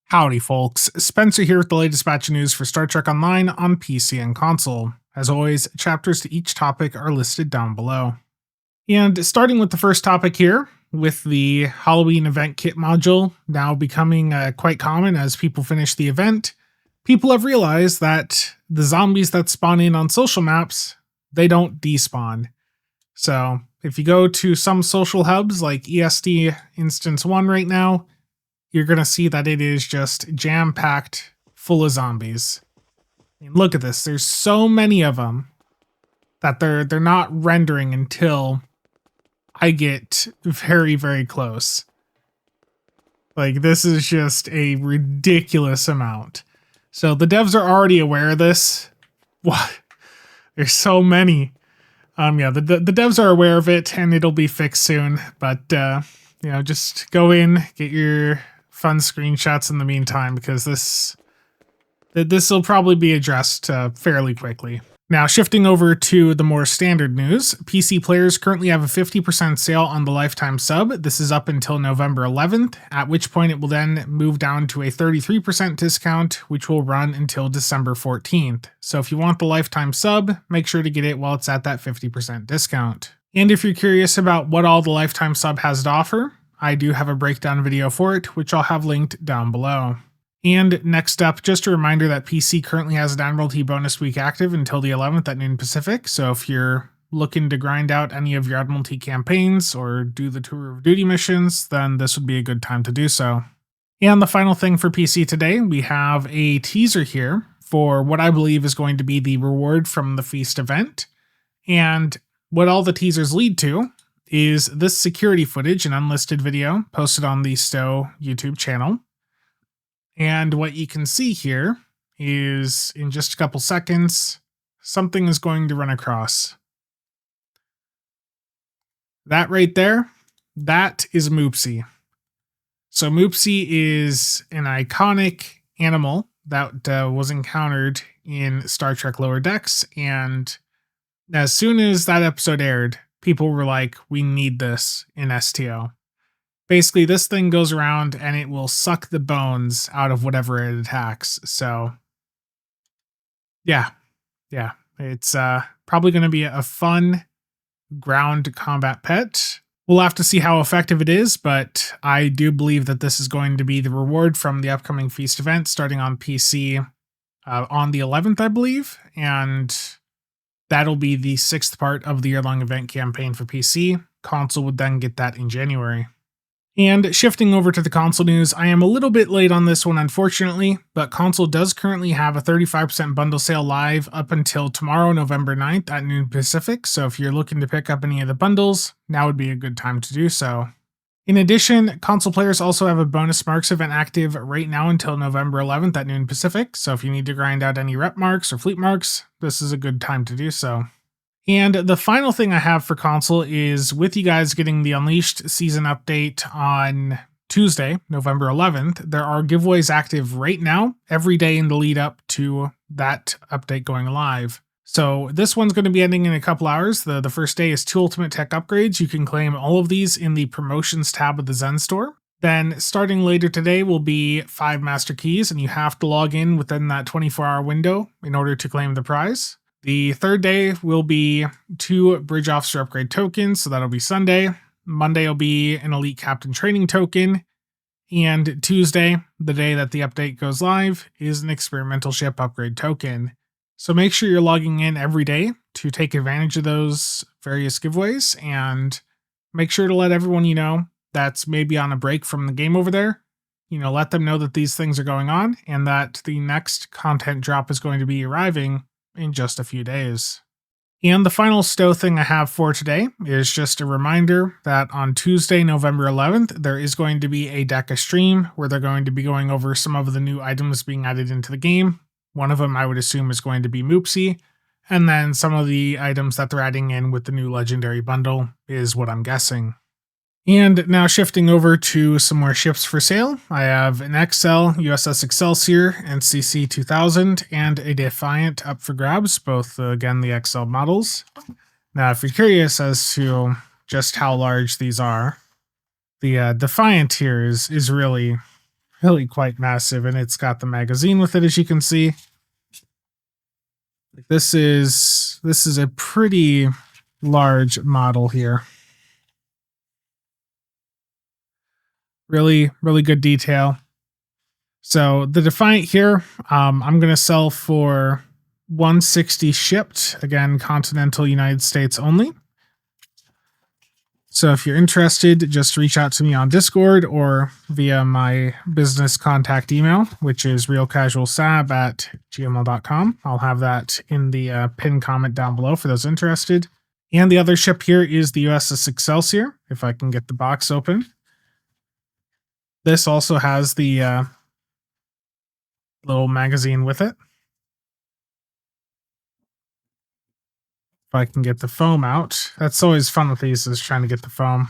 Howdy folks, Spencer here with the latest batch of news for Star Trek Online on PC and console. As always, chapters to each topic are listed down below. And starting with the first topic here, with the Halloween event kit module now becoming quite common as people finish the event, people have realized that the zombies that spawn in on social maps, they don't despawn. So if you go to some social hubs like ESD Instance 1 right now, you're going to see that it is just jam-packed full of zombies. I mean, look at this. There's so many of them that they're not rendering until I get very, very close. Like, this is just a ridiculous amount. So the devs are already aware of this. What? There's so many. Yeah, the devs are aware of it, and it'll be fixed soon. But, just go in, get your fun screenshots in the meantime, because this will probably be addressed fairly quickly. Now, shifting over to the more standard news, PC players currently have a 50% sale on the lifetime sub. This is up until November 11th, at which point it will then move down to a 33% discount, which will run until December 14th. So if you want the lifetime sub, make sure to get it while it's at that 50% discount. And if you're curious about what all the lifetime sub has to offer, I do have a breakdown video for it, which I'll have linked down below. And next up, just a reminder that PC currently has an Admiralty bonus week active until the 11th at noon Pacific, so if you're looking to grind out any of your Admiralty campaigns or do the Tour of Duty missions, then this would be a good time to do so. And the final thing for PC today, we have a teaser here for what I believe is going to be the reward from the Feast event. And what all the teasers lead to is this security footage, an unlisted video posted on the STO YouTube channel. And what you can see here is, in just a couple seconds, something is going to run across. That right there, that is Moopsy. So Moopsy is an iconic animal that was encountered in Star Trek Lower Decks, and as soon as that episode aired, people were like, we need this in STO. Basically, this thing goes around and it will suck the bones out of whatever it attacks. So, yeah, it's probably going to be a fun ground combat pet. We'll have to see how effective it is, but I do believe that this is going to be the reward from the upcoming Feast event starting on PC on the 11th, I believe, and that'll be the 6th part of the year-long event campaign for PC. Console would then get that in January. And shifting over to the console news, I am a little bit late on this one, unfortunately, but console does currently have a 35% bundle sale live up until tomorrow, November 9th at noon Pacific, so if you're looking to pick up any of the bundles, now would be a good time to do so. In addition, console players also have a bonus marks event active right now until November 11th at noon Pacific, so if you need to grind out any rep marks or fleet marks, this is a good time to do so. And the final thing I have for console is, with you guys getting the Unleashed season update on Tuesday, November 11th, there are giveaways active right now, every day in the lead up to that update going live. So this one's going to be ending in a couple hours. The first day is 2 Ultimate Tech upgrades. You can claim all of these in the Promotions tab of the Zen Store. Then starting later today will be 5 Master Keys, and you have to log in within that 24-hour window in order to claim the prize. The third day will be 2 Bridge Officer Upgrade tokens, so that'll be Sunday. Monday will be an Elite Captain Training token. And Tuesday, the day that the update goes live, is an Experimental Ship Upgrade token. So make sure you're logging in every day to take advantage of those various giveaways, and make sure to let everyone you know that's maybe on a break from the game over there, let them know that these things are going on and that the next content drop is going to be arriving in just a few days. And the final STO thing I have for today is just a reminder that on Tuesday, November 11th, there is going to be a DECA stream where they're going to be going over some of the new items being added into the game. One of them I would assume is going to be Moopsy, and then some of the items that they're adding in with the new Legendary Bundle is what I'm guessing. And now shifting over to some more ships for sale, I have an XL USS Excelsior NCC 2000 and a Defiant up for grabs, both again the XL models. Now if you're curious as to just how large these are, the Defiant here is really really quite massive, and it's got the magazine with it, as you can see. This is a pretty large model here. Really, really good detail. So the Defiant here, I'm going to sell for $160 shipped. Again, continental United States only. So if you're interested, just reach out to me on Discord or via my business contact email, which is realcasualsab@gmail.com. I'll have that in the pinned comment down below for those interested. And the other ship here is the USS Excelsior, if I can get the box open. This also has the little magazine with it. If I can get the foam out. That's always fun with these, is trying to get the foam.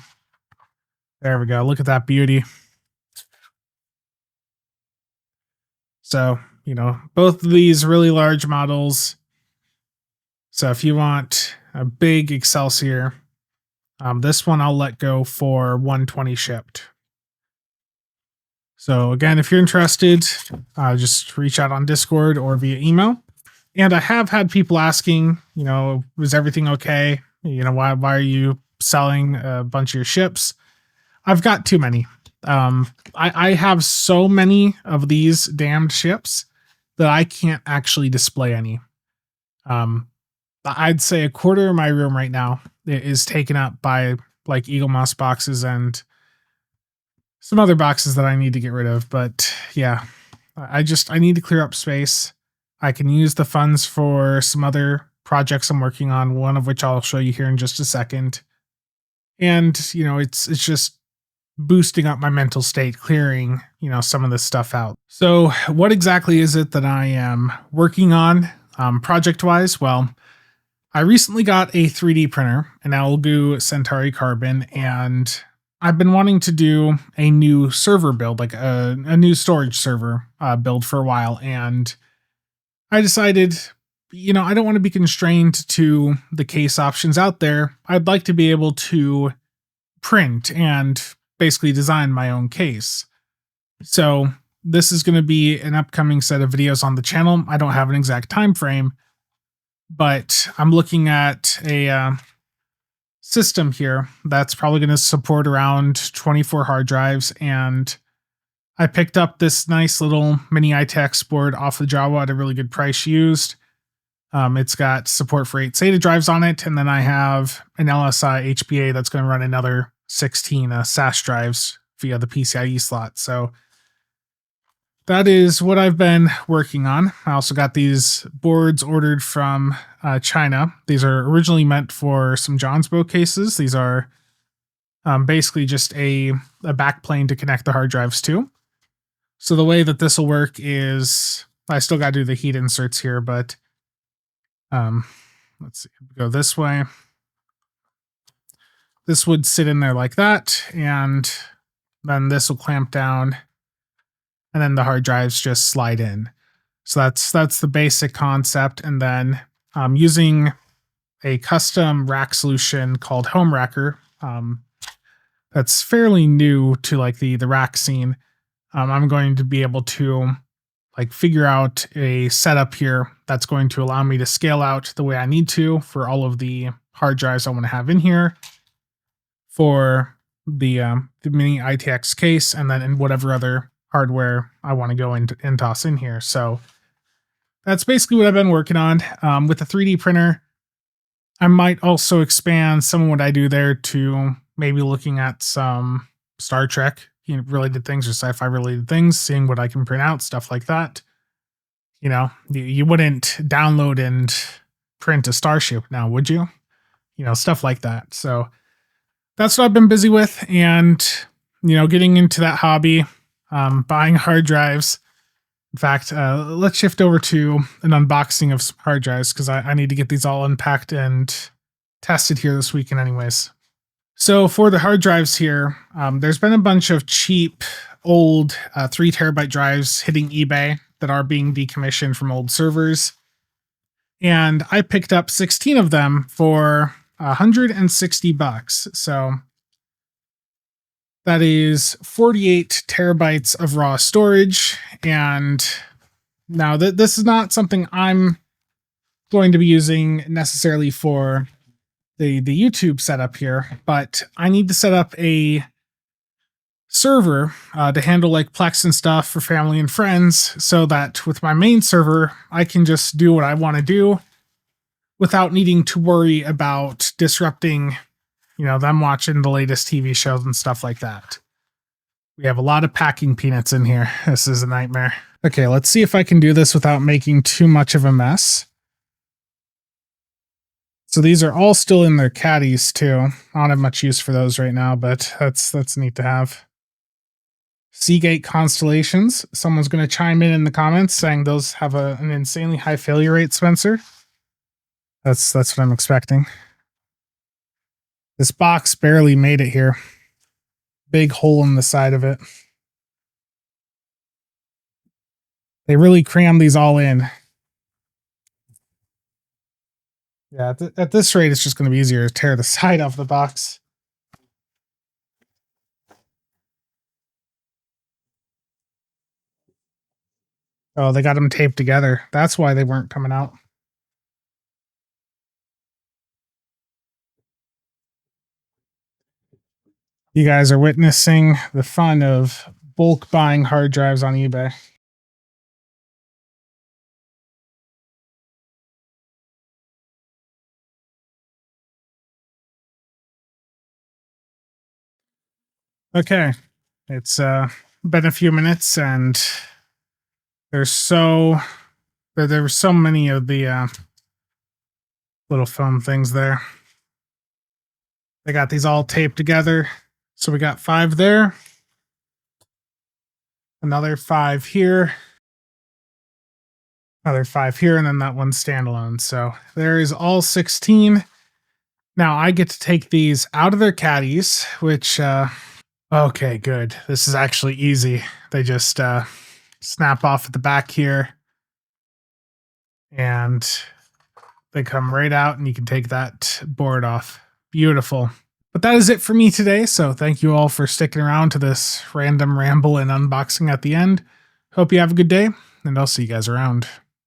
There we go. Look at that beauty. So, you know, both of these really large models. So if you want a big Excelsior, this one I'll let go for $120 shipped. So again, if you're interested, just reach out on Discord or via email. And I have had people asking, you know, was everything okay? You know, why are you selling a bunch of your ships? I've got too many. I have so many of these damned ships that I can't actually display any. I'd say a quarter of my room right now is taken up by like Eagle Moss boxes and some other boxes that I need to get rid of. But yeah, I need to clear up space. I can use the funds for some other projects I'm working on, one of which I'll show you here in just a second. And, you know, it's just boosting up my mental state, clearing, you know, some of this stuff out. So what exactly is it that I am working on project-wise? Well, I recently got a 3D printer, an Elegoo Centauri Carbon, and I've been wanting to do a new server build, like a new storage server build for a while. And I decided, you know, I don't want to be constrained to the case options out there. I'd like to be able to print and basically design my own case. So this is going to be an upcoming set of videos on the channel. I don't have an exact time frame, but I'm looking at a system here that's probably going to support around 24 hard drives. And I picked up this nice little mini ITX board off the Java at a really good price used. It's got support for 8 SATA drives on it, and then I have an LSI HBA that's going to run another 16 SAS drives via the PCIe slot. So that is what I've been working on. I also got these boards ordered from China. These are originally meant for some Johnsbow cases. These are basically just a backplane to connect the hard drives to. So the way that this will work is, I still got to do the heat inserts here, but let's see, go this way. This would sit in there like that, and then this will clamp down, and then the hard drives just slide in. So that's the basic concept. And then using a custom rack solution called Home Racker, that's fairly new to like the rack scene. I'm going to be able to like figure out a setup here that's going to allow me to scale out the way I need to for all of the hard drives I want to have in here for the mini ITX case, and then in whatever other hardware I want to go and toss in here. So that's basically what I've been working on. With the 3D printer, I might also expand some of what I do there to maybe looking at some Star Trek related things or sci-fi related things, seeing what I can print out, stuff like that. You know, you wouldn't download and print a starship now, would you? You know, stuff like that. So that's what I've been busy with, and, you know, getting into that hobby, buying hard drives. In fact, let's shift over to an unboxing of some hard drives, because I need to get these all unpacked and tested here this weekend anyways. So for the hard drives here, there's been a bunch of cheap old 3 terabyte drives hitting eBay that are being decommissioned from old servers. And I picked up 16 of them for $160. So That is 48 terabytes of raw storage. And now this is not something I'm going to be using necessarily for the YouTube setup here, but I need to set up a server to handle like Plex and stuff for family and friends, so that with my main server, I can just do what I want to do without needing to worry about disrupting, them watching the latest TV shows and stuff like that. We have a lot of packing peanuts in here. This is a nightmare. Okay, let's see if I can do this without making too much of a mess. So these are all still in their caddies too. I don't have much use for those right now, but that's neat to have. Seagate Constellations. Someone's going to chime in the comments saying those have an insanely high failure rate, Spencer. That's what I'm expecting. This box barely made it here. Big hole in the side of it. They really crammed these all in. Yeah, at this rate, it's just going to be easier to tear the side off the box. Oh, they got them taped together. That's why they weren't coming out. You guys are witnessing the fun of bulk buying hard drives on eBay. Okay, it's been a few minutes, and there were so many of the little foam things there. They got these all taped together. So we got 5 there, another 5 here, another 5 here, and then that one standalone. So there is all 16. Now I get to take these out of their caddies, which okay, good. This is actually easy. They just snap off at the back here, and they come right out, and you can take that board off. Beautiful. But that is it for me today, so thank you all for sticking around to this random ramble and unboxing at the end. Hope you have a good day, and I'll see you guys around.